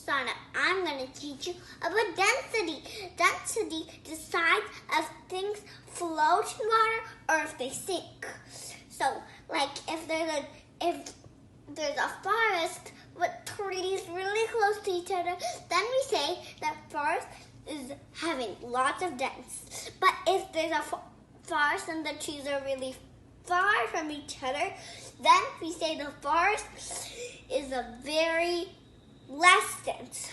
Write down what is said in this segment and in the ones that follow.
Sana, I'm going to teach you about density. Density decides if things float in water or if they sink. So, like if there's a forest with trees really close to each other, then we say that forest is having lots of density. But if there's a forest and the trees are really far from each other, then we say the forest is a very less dense.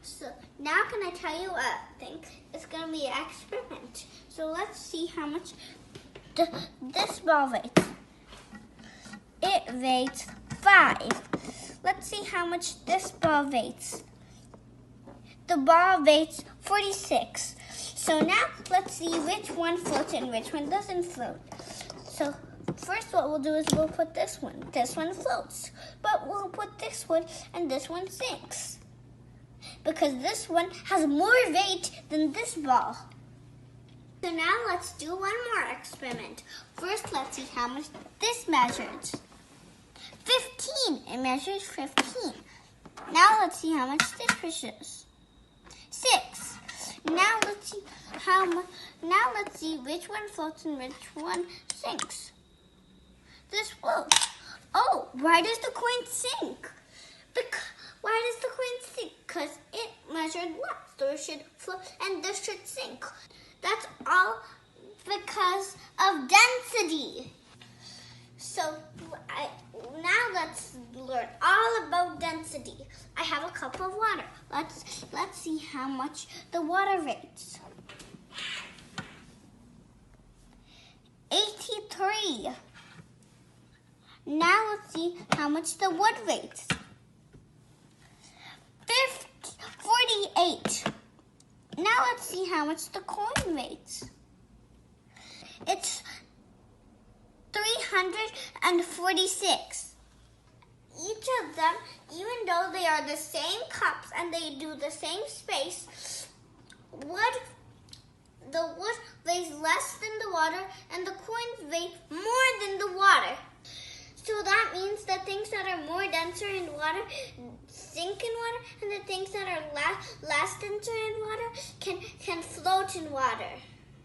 So now can I tell you a thing? It's going to be an experiment. So let's see how much this ball weighs. It weighs 5. Let's see how much this ball weighs. The ball weighs 46. So now let's see which one floats and which one doesn't float. So first what we'll do is we'll put this one. This one floats. But we'll put this one and this one sinks. Because this one has more weight than this ball. So now let's do one more experiment. First let's see how much this measures. 15. It measures 15. Now let's see how much this measures. 6. Now let's see which one floats and which one sinks. This floats. Oh, why does the coin sink? Why does the coin sink? Because it measured less. So it should float and this should sink. That's all because of density. So now let's learn all about density. I have a cup of water. Let's see how much the water weighs. 83. Now let's see how much the wood weighs. 48. Now let's see how much the coin weighs. It's 346. Each of them, even though they are the same cups and they do the same space, the wood weighs less than the water and the coins weigh more than the water. So that means the things that are more denser in water sink in water, and the things that are less denser in water can float in water.